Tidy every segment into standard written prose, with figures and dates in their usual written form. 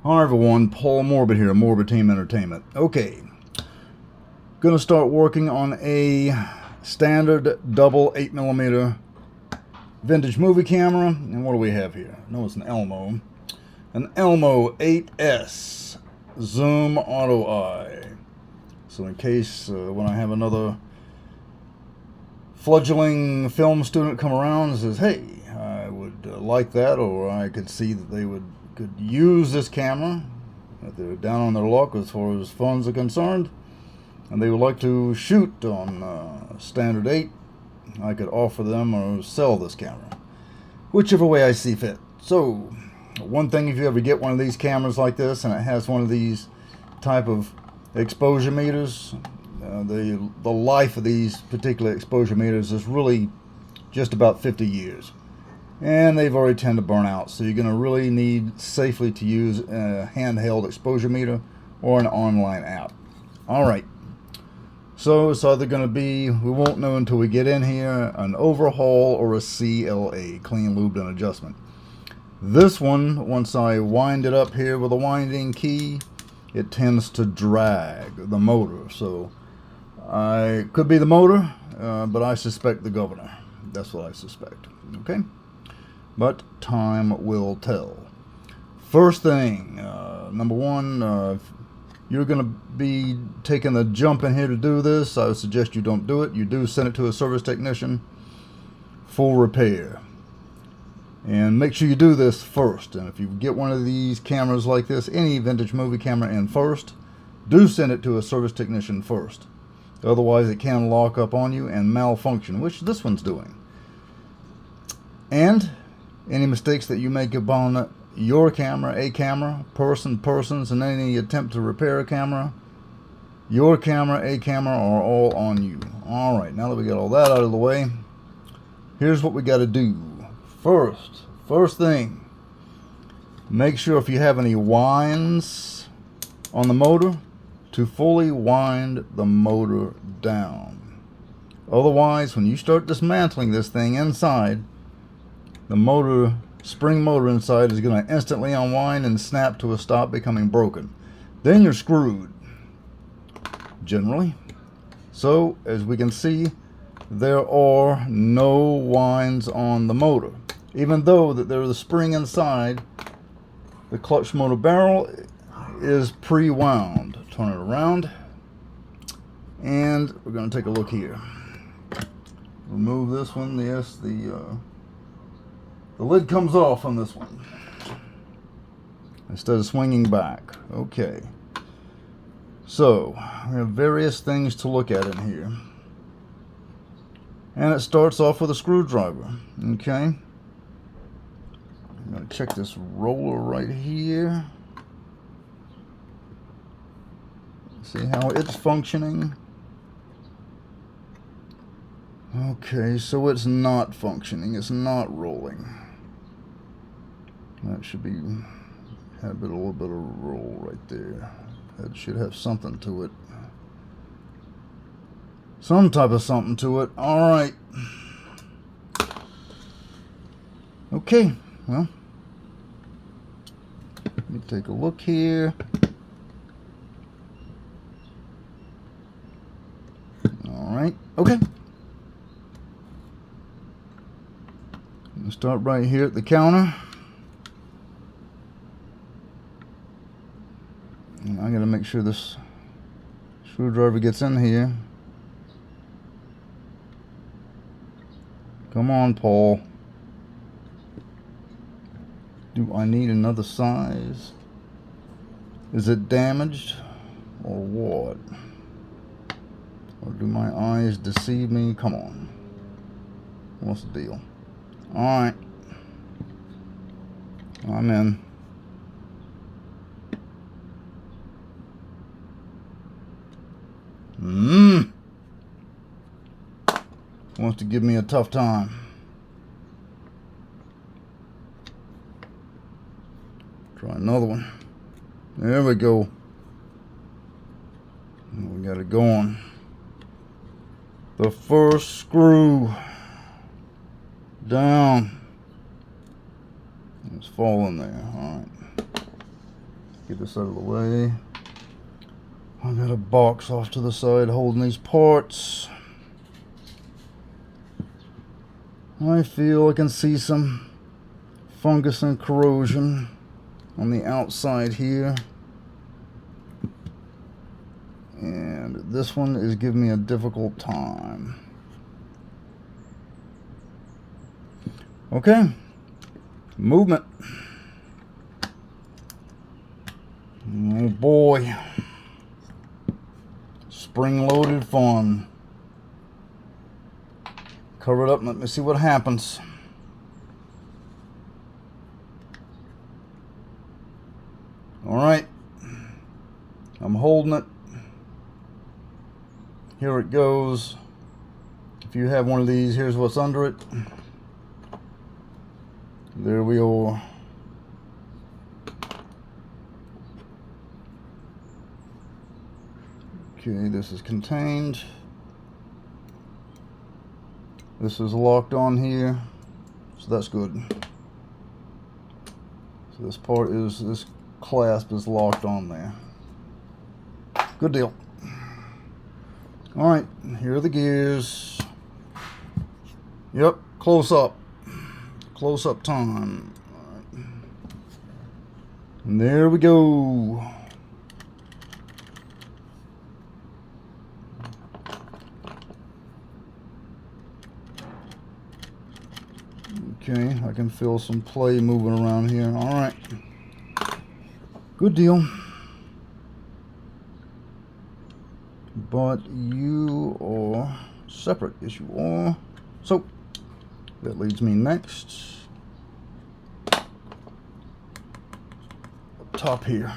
Hi everyone, Paul Morbid here, Morbid Team Entertainment. Okay, gonna start working on a standard double 8mm vintage movie camera. And what do we have here? No, it's an Elmo 8S zoom auto eye. So in case when I have another fledgling film student come around and says, hey, I would like that, or I could see that they could use this camera, that they're down on their luck as far as funds are concerned, and they would like to shoot on standard 8, I could offer them or sell this camera, whichever way I see fit. So one thing, if you ever get one of these cameras like this and it has one of these type of exposure meters, the life of these particular exposure meters is really just about 50 years. And they've already tend to burn out, so you're going to really need safely to use a handheld exposure meter or an online app. Alright, so it's either going to be, we won't know until we get in here, an Overhaul or a CLA, Clean Lube and Adjustment. This one, once I wind it up here with a winding key, it tends to drag the motor. So I could be the motor, but I suspect the governor. That's what I suspect. Okay? But time will tell. First thing, number one, if you're going to be taking the jump in here to do this, I would suggest you don't do it. You do send it to a service technician for repair. And make sure you do this first. And if you get one of these cameras like this, any vintage movie camera in first, do send it to a service technician first. Otherwise it can lock up on you and malfunction, which this one's doing. And any mistakes that you make upon your camera, a camera, persons, and any attempt to repair a camera, your camera, a camera, are all on you. Alright, now that we got all that out of the way, here's what we got to do. First thing, make sure if you have any winds on the motor, to fully wind the motor down. Otherwise, when you start dismantling this thing inside, the motor, spring motor inside, is going to instantly unwind and snap to a stop, becoming broken. Then you're screwed, generally. So, as we can see, there are no winds on the motor. Even though that there's a spring inside, the clutch motor barrel is pre-wound. Turn it around, and we're going to take a look here. Remove this one. Yes, the lid comes off on this one instead of swinging back. Okay, so we have various things to look at in here, and it starts off with a screwdriver. Okay, I'm going to check this roller right here, see how it's functioning. Okay, so it's not functioning, it's not rolling. That should be, have a little bit of roll right there. That should have something to it. Some type of something to it. Alright. Okay, well, let me take a look here. Alright, okay. We'll start right here at the counter. And I gotta make sure this screwdriver gets in here. Come on, Paul. Do I need another size? Is it damaged or what? Or do my eyes deceive me? Come on. What's the deal? Alright. I'm in. Wants to give me a tough time. Try another one. There we go. We got it going. The first screw down. It's falling there. Alright. get this out of the way. I got a box off to the side holding these parts. I feel I can see some fungus and corrosion on the outside here. And this one is giving me a difficult time. Okay, movement. Oh boy. Spring-loaded fun. Cover it up and let me see what happens. Alright. I'm holding it. Here it goes. If you have one of these, here's what's under it. There we are. Okay, this is contained. This is locked on here, so that's good. So this part is, this clasp is locked on there. Good deal. Alright, here are the gears. Yep, close up. Close up time. All right. And there we go. Okay, I can feel some play moving around here. Alright. Good deal. But you are separate. Yes, you are. So, that leads me next. Up top here.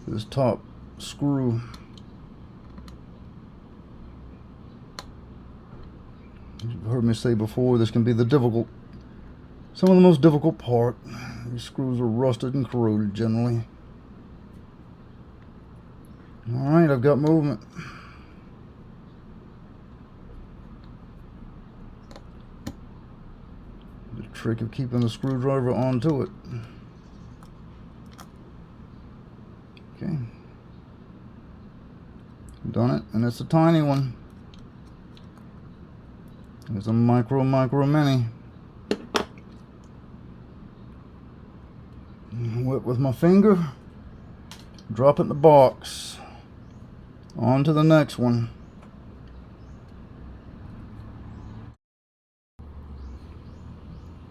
This top screw. You've heard me say before, this can be some of the most difficult part. These screws are rusted and corroded generally. Alright, I've got movement. The trick of keeping the screwdriver onto it. Okay. Done it, and it's a tiny one. It's a micro mini. Whip with my finger, drop it in the box. On to the next one.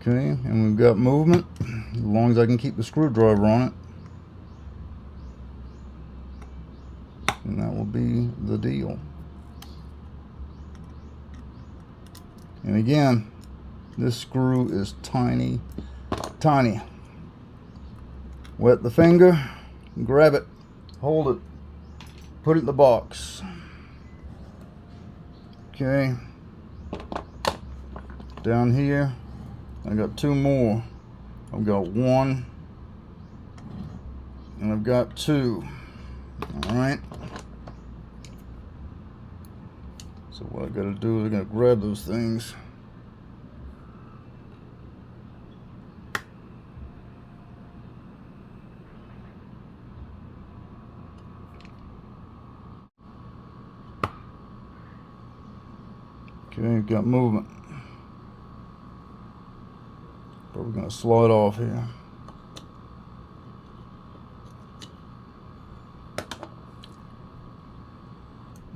Okay, and we've got movement, as long as I can keep the screwdriver on it. And that will be the deal. And again, this screw is tiny, tiny. Wet the finger, grab it, hold it, put it in the box. Okay. Down here, I got two more. I've got one, and I've got two. Alright. So what I gotta do is I gotta grab those things. Okay, got movement. But we're gonna slide off here.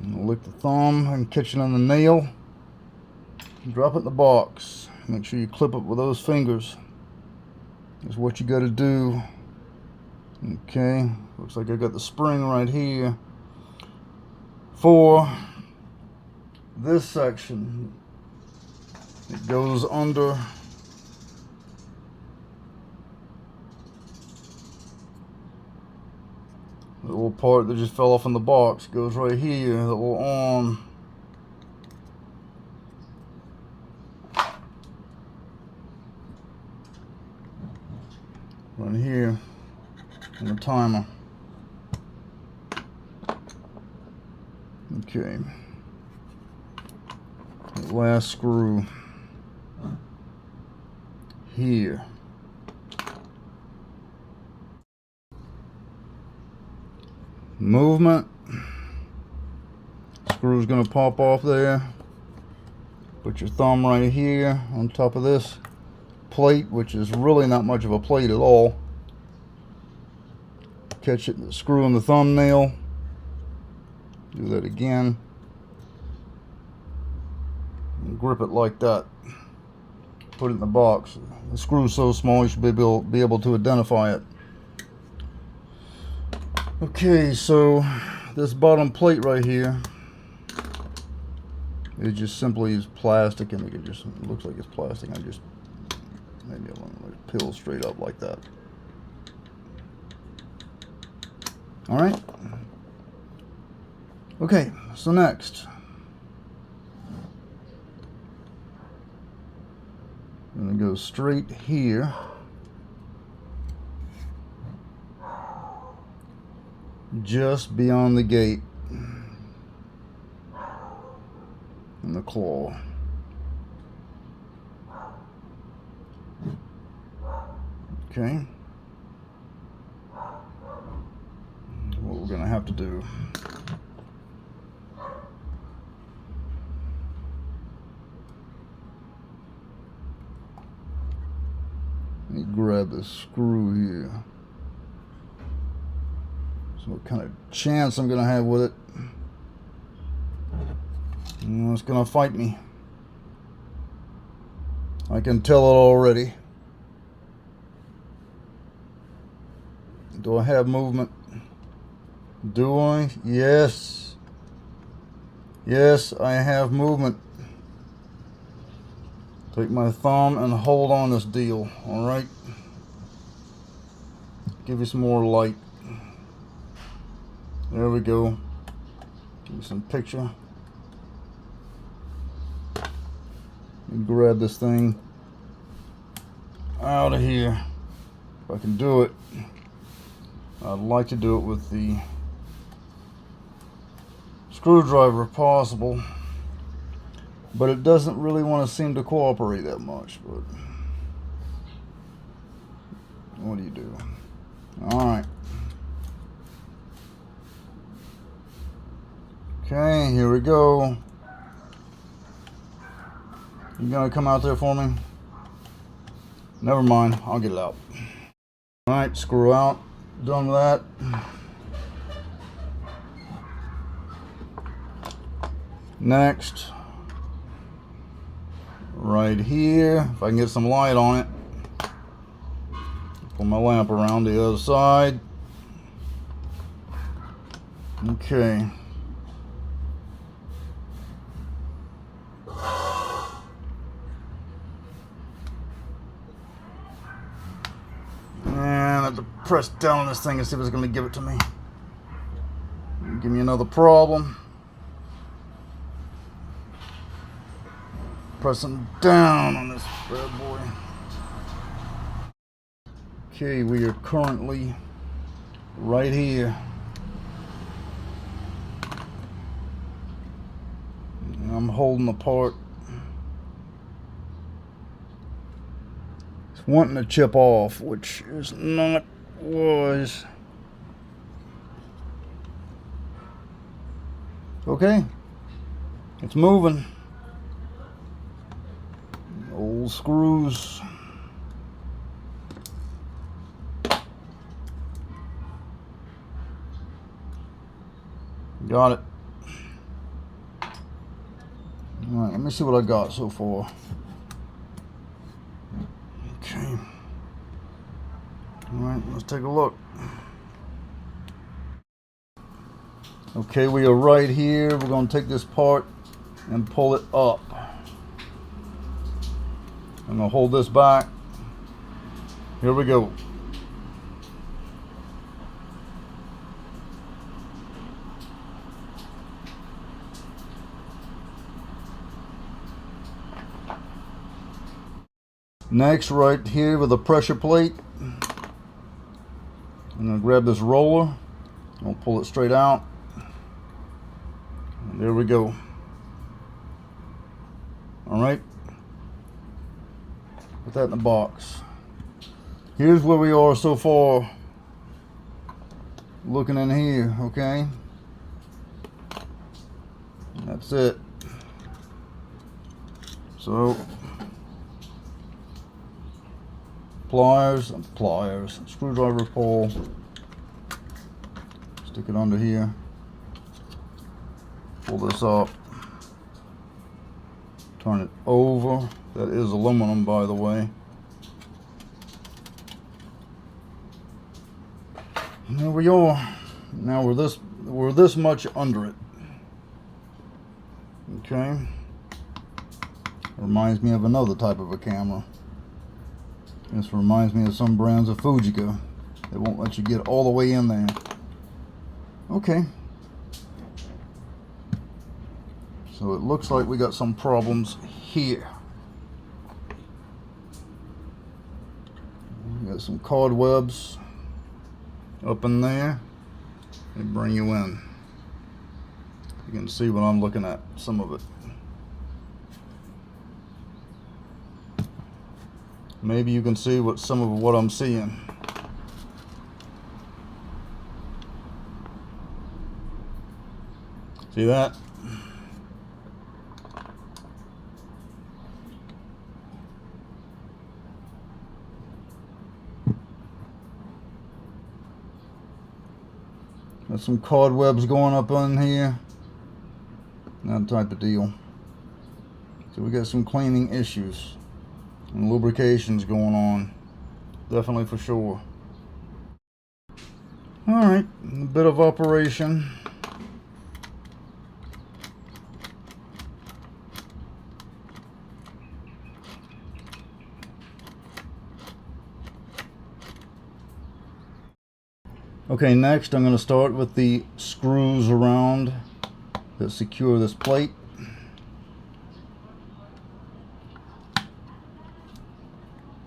Lick the thumb and catch it on the nail. Drop it in the box. Make sure you clip it with those fingers. That's what you got to do. Okay, looks like I got the spring right here for this section. It goes under the little part that just fell off in the box. Goes right here, the little arm. Right here on the timer. Okay. The last screw here. Movement. Screw's gonna pop off there. Put your thumb right here on top of this plate, which is really not much of a plate at all. Catch it, screw in the thumbnail. Do that again. And grip it like that. Put it in the box. The screw's so small you should be able to identify it. Okay, so this bottom plate right here, it just simply is plastic, and it just looks like it's plastic. I just maybe I'll let it peel straight up like that. All right. Okay, so next, I'm gonna go straight here. Just beyond the gate and the claw. Okay. What we're gonna have to do. Let me grab the screw here. So what kind of chance I'm gonna have with it? You know, it's gonna fight me. I can tell it already. Do I have movement? Do I? Yes. Yes, I have movement. Take my thumb and hold on this deal, alright? Give you some more light. There we go. Give you some picture. Grab this thing out of here. If I can do it. I'd like to do it with the screwdriver if possible. But it doesn't really want to seem to cooperate that much. But what do you do? Alright. Okay, here we go. You gonna come out there for me? Never mind, I'll get it out. Alright, screw out. Done with that. Next, right here, if I can get some light on it. Pull my lamp around the other side. Okay. I have to press down on this thing and see if it's going to give it to me. Give me another problem. Pressing down on this bad boy. Okay, we are currently right here. I'm holding the part. It's wanting to chip off, which is not wise. Okay, it's moving. Old screws. Got it. Alright, let me see what I got so far. Okay. Alright, let's take a look. Okay, we are right here. We're going to take this part and pull it up. I'm going to hold this back. Here we go. Next, right here with a pressure plate, I'm going to grab this roller. I'm going to pull it straight out. And there we go. Alright. Put that in the box. Here's where we are so far. Looking in here, okay? That's it. So, pliers, screwdriver pull. Stick it under here. Pull this up. Turn it over. That is aluminum, by the way. And there we are. Now we're this much under it. Okay. Reminds me of another type of a camera. This reminds me of some brands of Fujica. They won't let you get all the way in there. Okay. So it looks like we got some problems here. We got some cobwebs up in there. They bring you in. You can see what I'm looking at, some of it. Maybe you can see what some of what I'm seeing. See that? Got some cobwebs going up on here. That type of deal. So we got some cleaning issues and lubrications going on. Definitely for sure. Alright, a bit of operation. Okay, next I'm going to start with the screws around that secure this plate.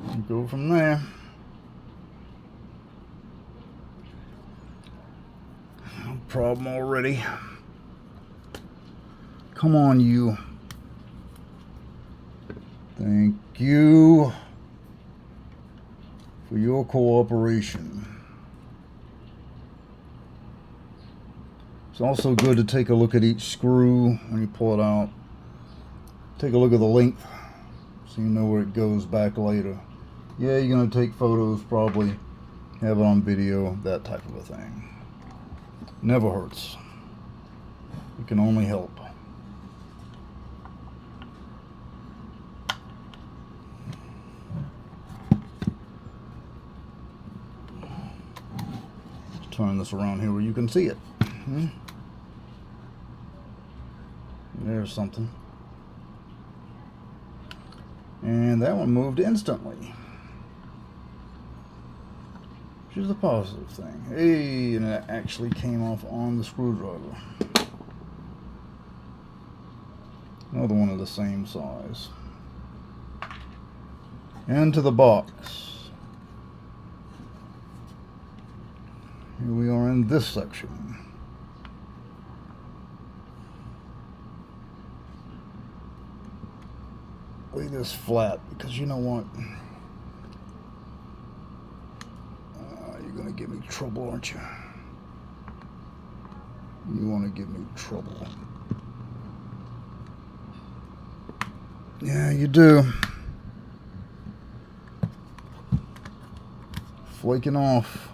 And go from there. No problem already. Come on, you. Thank you for your cooperation. It's also good to take a look at each screw when you pull it out. Take a look at the length so you know where it goes back later. Yeah, you're going to take photos, probably have it on video, that type of a thing. Never hurts. It can only help. Let's turn this around here where you can see it. There's something. And that one moved instantly. Which is a positive thing. Hey, and it actually came off on the screwdriver. Another one of the same size. Into the box. Here we are in this section. Lay this flat because you know what? You're going to give me trouble, aren't you? You want to give me trouble. Yeah, you do. Flaking off.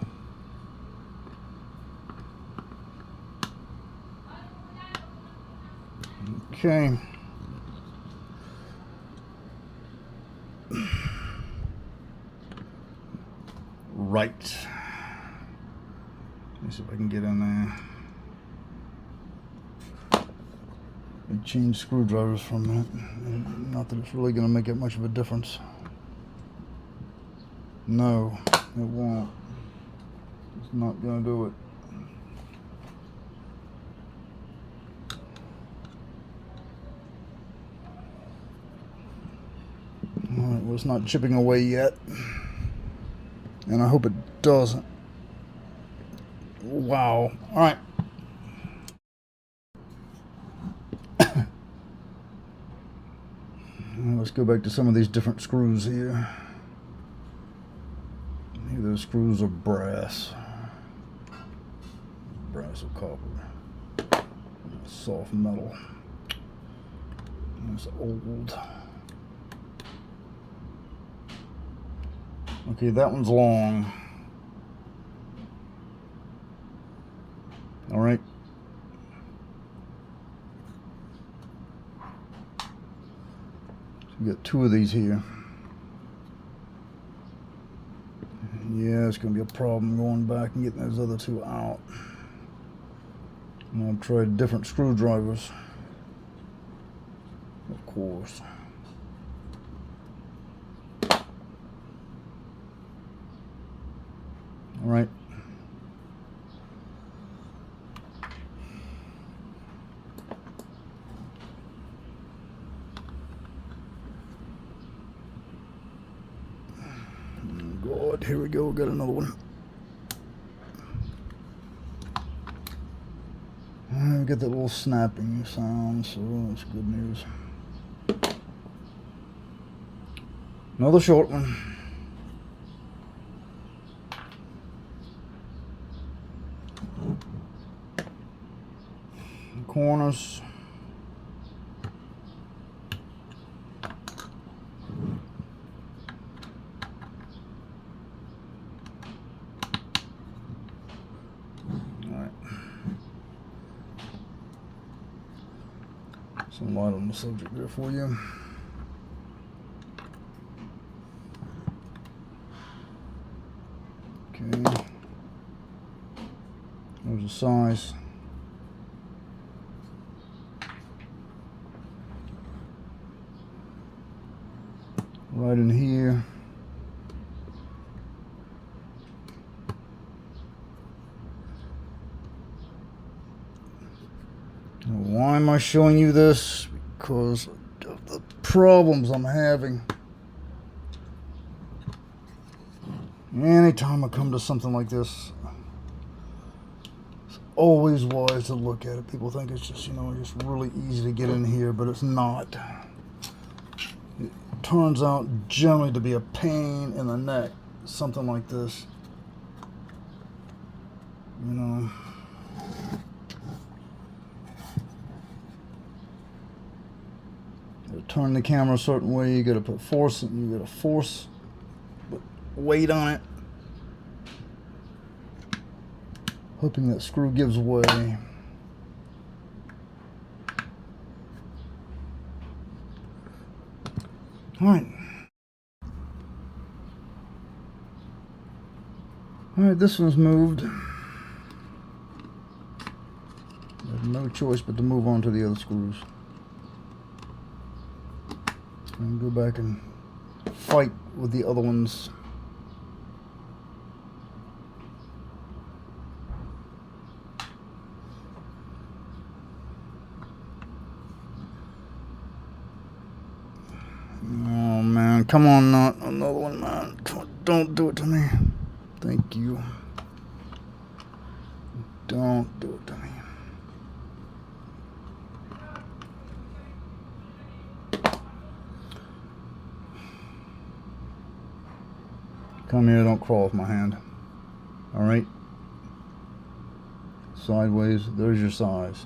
Okay. Right. Let me see if I can get in there. I changed screwdrivers for a minute. Not that it's really going to make it much of a difference. No, it won't. It's not going to do it. Alright, well, it's not chipping away yet. And I hope it doesn't. Wow. Alright. let's go back to some of these different screws here. Those screws are brass. Brass or copper. Soft metal. It's old. Okay, that one's long. All right. So we got two of these here. Yeah, it's going to be a problem going back and getting those other two out. And I've tried different screwdrivers, of course. All right. God, here we go. We got another one. We get that little snapping sound, so that's good news. Another short one. Corners. Some light on the subject there for you. Okay. There's the size. Right in here. Why am I showing you this? Because of the problems I'm having. Anytime I come to something like this, it's always wise to look at it. People think it's just, just really easy to get in here, but it's not. It turns out generally to be a pain in the neck, something like this. Turn the camera a certain way, you got to put force, and you got to force weight on it, hoping that screw gives way. All right, this one's moved. I have no choice but to move on to the other screws. And go back and fight with the other ones. Oh man, come on, not another one, man. Don't do it to me. Thank you. Don't do it to me. Come here, don't crawl off my hand. All right? Sideways, there's your size.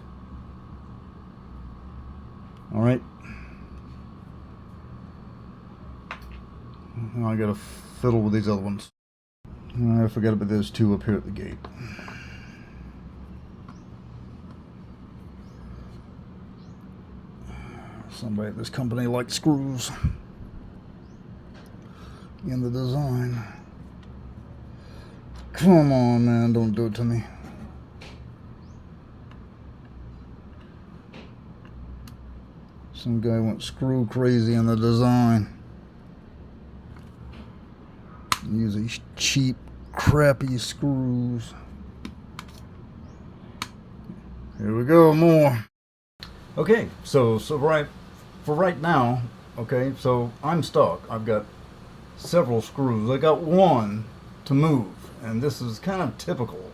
All right? Now I gotta fiddle with these other ones. I forgot about those two up here at the gate. Somebody at this company likes screws in the design. Come on, man, don't do it to me. Some guy went screw crazy in the design. Use these cheap, crappy screws. Here we go, more. Okay, so for right now, okay, so I'm stuck. I've got several screws. I got one to move, and this is kind of typical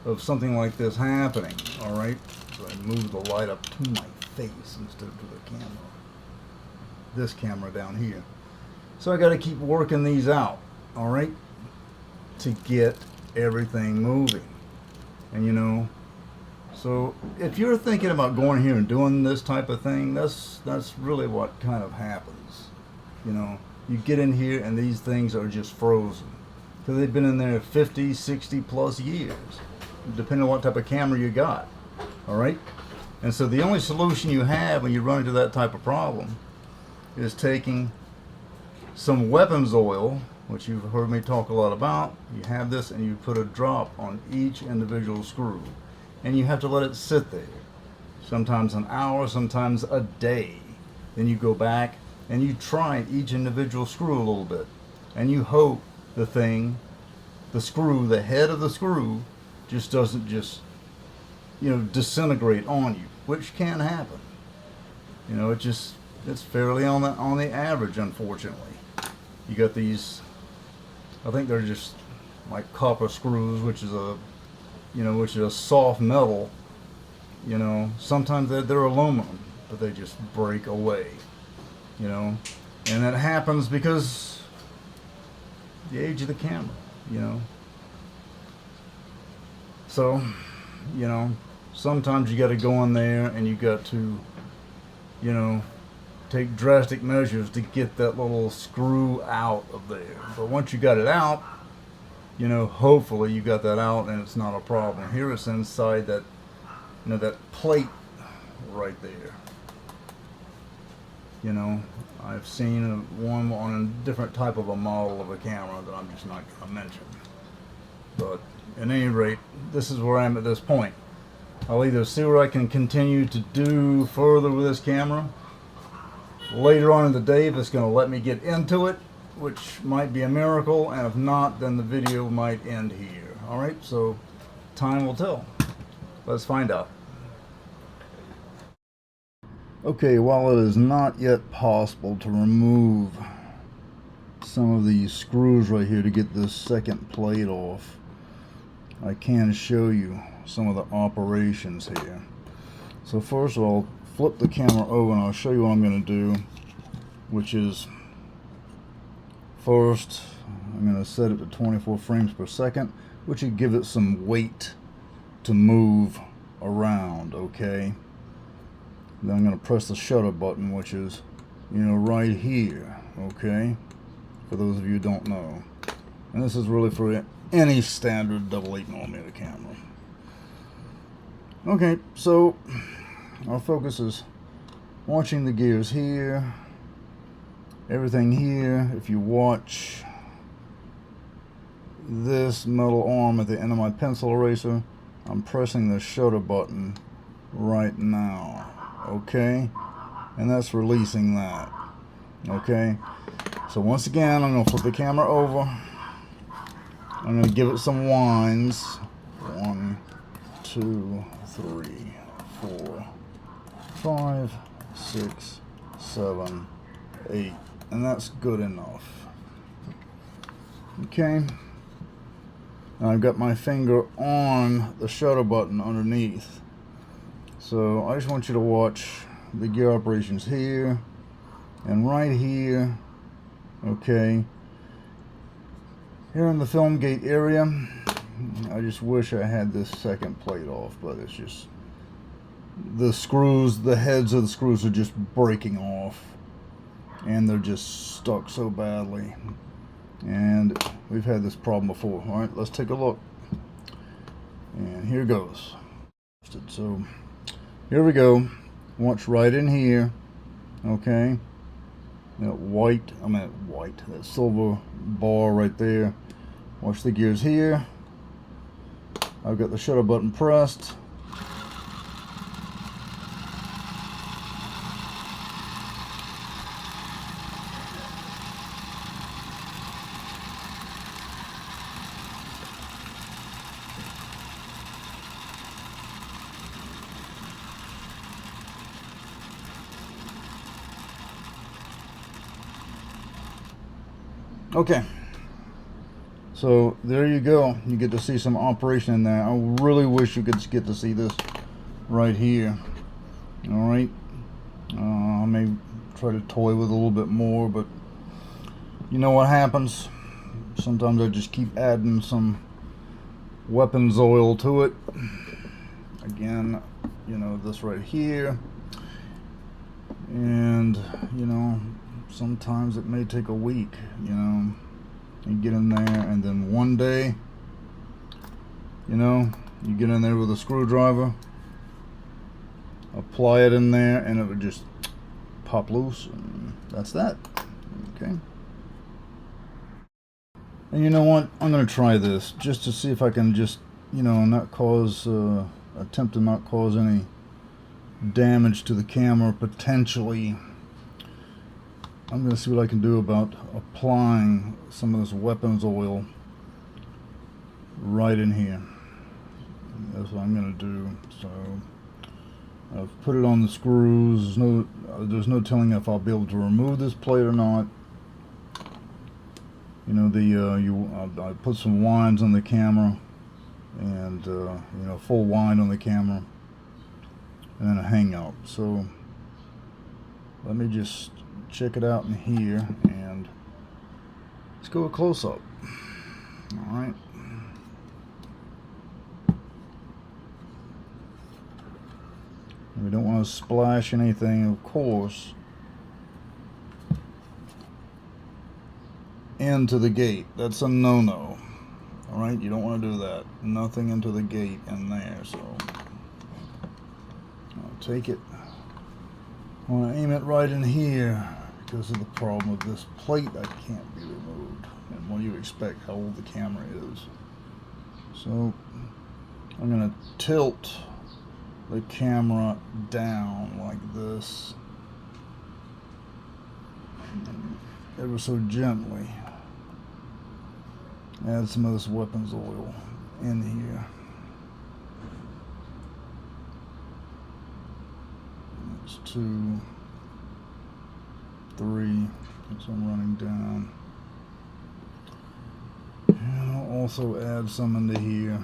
of something like this happening. All right, so I move the light up to my face instead of to the camera. this camera down here. So I got to keep working these out, all right, to get everything moving. And you know, so if you're thinking about going here and doing this type of thing, that's really what kind of happens. You know, you get in here and these things are just frozen because they've been in there 50, 60 plus years, depending on what type of camera you got. All right. And so the only solution you have when you run into that type of problem is taking some weapons oil, which you've heard me talk a lot about. You have this and you put a drop on each individual screw, and you have to let it sit there, sometimes an hour, sometimes a day. Then you go back and you try each individual screw a little bit, and you hope the screw, the head of the screw just doesn't disintegrate on you, which can happen. You know, it's fairly on the average, unfortunately. You got these, I think they're just like copper screws, which is a soft metal. You know, sometimes they're aluminum, but they just break away. You know, and that happens because the age of the camera. You know, so you know, sometimes you got to go in there and you got to, you know, take drastic measures to get that little screw out of there. But once you got it out, you know, hopefully you got that out and it's not a problem. Here it's inside that, you know, that plate right there. You know, I've seen one on a different type of a model of a camera that I'm just not going to mention. But at any rate, this is where I am at this point. I'll either see what I can continue to do further with this camera. Later on in the day, if it's going to let me get into it, which might be a miracle, and if not, then the video might end here. Alright, so time will tell. Let's find out. Okay, while it is not yet possible to remove some of these screws right here to get this second plate off, I can show you some of the operations here. So first of all, flip the camera over and I'll show you what I'm going to do, which is first I'm going to set it to 24 frames per second, which would give it some weight to move around. Okay, then I'm going to press the shutter button, which is, you know, right here. Okay, for those of you who don't know, and this is really for any standard double 8mm camera. Okay, so our focus is watching the gears here, everything here. If you watch this metal arm at the end of my pencil eraser, I'm pressing the shutter button right now. Okay, and that's releasing that. Okay, so once again, I'm going to flip the camera over. I'm going to give it some winds. 1, 2, 3, 4, 5, 6, 7, 8, and that's good enough. Okay, now I've got my finger on the shutter button underneath, so I just want you to watch the gear operations here and right here. Okay, here in the film gate area, I just wish I had this second plate off, but it's just the screws, the heads of the screws are just breaking off, and they're just stuck so badly, and we've had this problem before. All right, let's take a look, and here goes. So here we go. Watch right in here. Okay, that silver bar right there. Watch the gears here. I've got the shutter button pressed. Okay, so there you go. You get to see some operation in there. I really wish you could get to see this right here. All right, I may try to toy with it a little bit more, but you know what happens? Sometimes I just keep adding some weapons oil to it. Again, you know, this right here. And, you know, sometimes it may take a week, you know. You get in there, and then one day, you know, you get in there with a screwdriver, apply it in there, and it would just pop loose, and that's that. Okay. And you know what? I'm going to try this just to see if I can just, you know, not cause, attempt to not cause any damage to the camera potentially. I'm going to see what I can do about applying some of this weapons oil right in here. That's what I'm going to do. So I've put it on the screws. There's no telling if I'll be able to remove this plate or not. You know, I put some winds on the camera, and you know, full wind on the camera, and then a hangout. So let me just check it out in here, and let's go a close-up. All right. We don't want to splash anything, of course, into the gate. That's a no-no. All right, you don't want to do that. Nothing into the gate in there. So I'll take it. I want to aim it right in here because of the problem with this plate that can't be removed. And what do you expect? How old the camera is. So I'm going to tilt the camera down like this, ever so gently. Add some of this weapons oil in here. That's 2, 3. So I'm running down. And I'll also add some into here.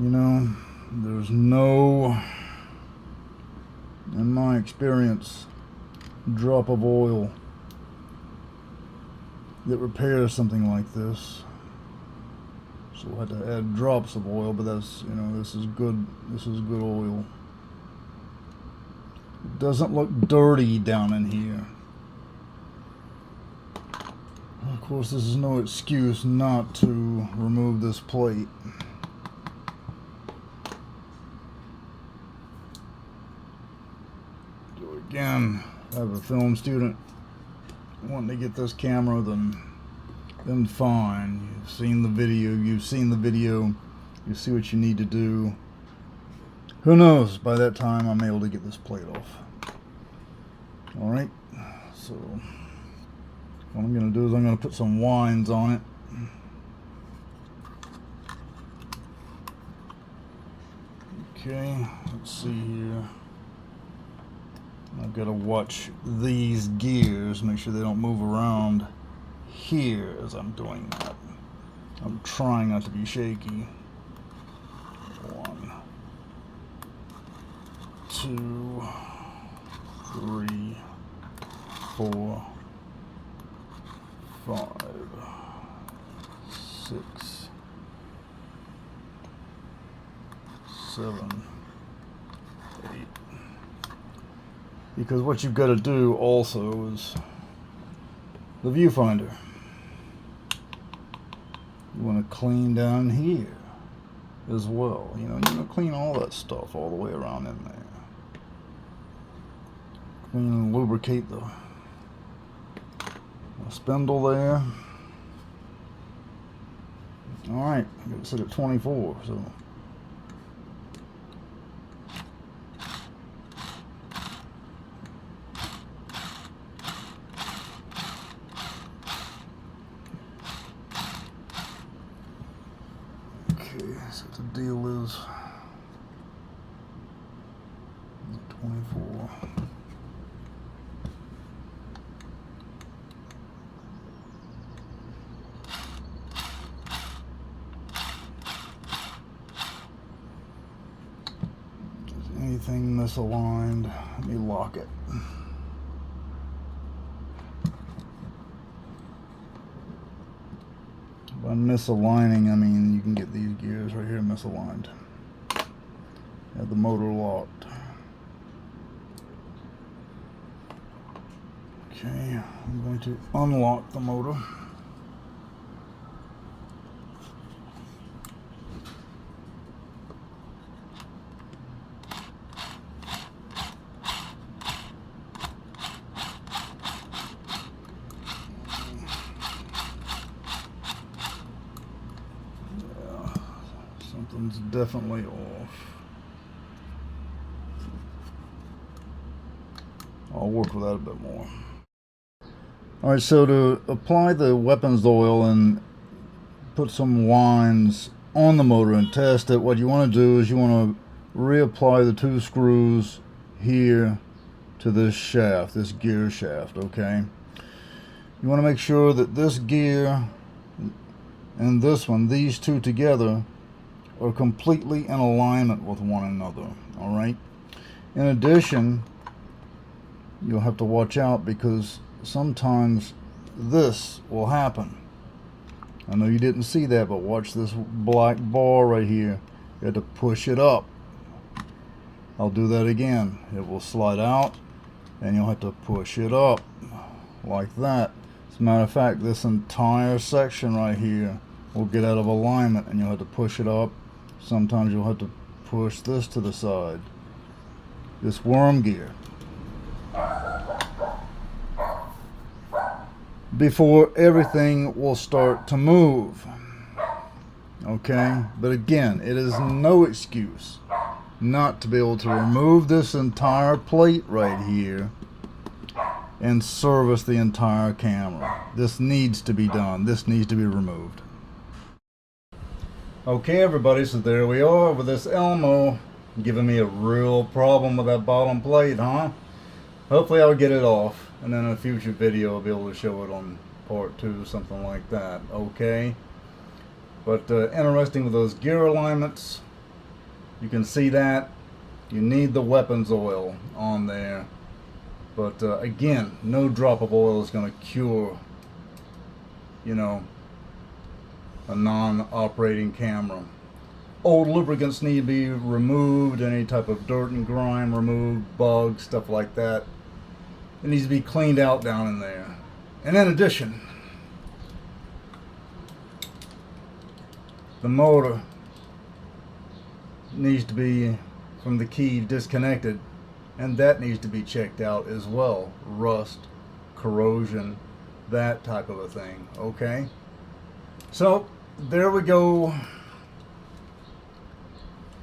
You know, there's no, in my experience, drop of oil that repairs something like this. So we'll have to add drops of oil, but that's, you know, this is good oil. It doesn't look dirty down in here. Of course, this is no excuse not to remove this plate. So again, I have a film student wanting to get this camera, then fine. You've seen the video, you see what you need to do. Who knows, by that time I'm able to get this plate off. Alright, so what I'm going to do is I'm going to put some winds on it. Okay, let's see here. I've got to watch these gears, make sure they don't move around here as I'm doing that. I'm trying not to be shaky. 1, 2, 3, 4, 5, 6, 7, 8. Because what you've got to do also is the viewfinder. You want to clean down here as well. You know, you want to clean all that stuff all the way around in there. Clean and lubricate the spindle there. Alright, I got it set at 24, so. So the deal is 24. anything misaligned. Let me lock it. By misaligning, I mean you can get these gears right here misaligned. Have the motor locked. Okay, I'm going to unlock the motor. Yeah, something's definitely off. I'll work with that a bit more. Alright, so to apply the weapons oil and put some winds on the motor and test it, what you want to do is you want to reapply the 2 screws here to this shaft, this gear shaft, okay? You want to make sure that this gear and this one, these two together, are completely in alignment with one another, alright? In addition, you'll have to watch out because sometimes this will happen. I know you didn't see that, but watch this black bar right here. You have to push it up. I'll do that again. It will slide out and you'll have to push it up like that. As a matter of fact, this entire section right here will get out of alignment and you'll have to push it up. Sometimes you'll have to push this to the side. This worm gear. Before everything will start to move. Okay, but again, it is no excuse not to be able to remove this entire plate right here and service the entire camera. This needs to be done. This needs to be removed. Okay, everybody, so there we are with this Elmo giving me a real problem with that bottom plate, huh? Hopefully I'll get it off. And then in a future video I'll be able to show it on part 2, something like that, okay? But interesting with those gear alignments, you can see that you need the weapons oil on there. But again, no drop of oil is going to cure, you know, a non-operating camera. Old lubricants need to be removed, any type of dirt and grime removed, bugs, stuff like that. It needs to be cleaned out down in there. And in addition, the motor needs to be from the key disconnected, and that needs to be checked out as well. Rust, corrosion, that type of a thing, okay? So there we go.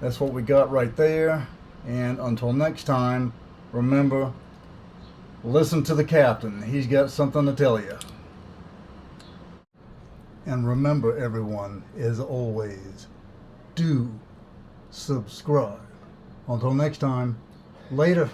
That's what we got right there. And until next time, remember, listen to the captain. He's got something to tell you. And remember, everyone, as always, do subscribe. Until next time, later.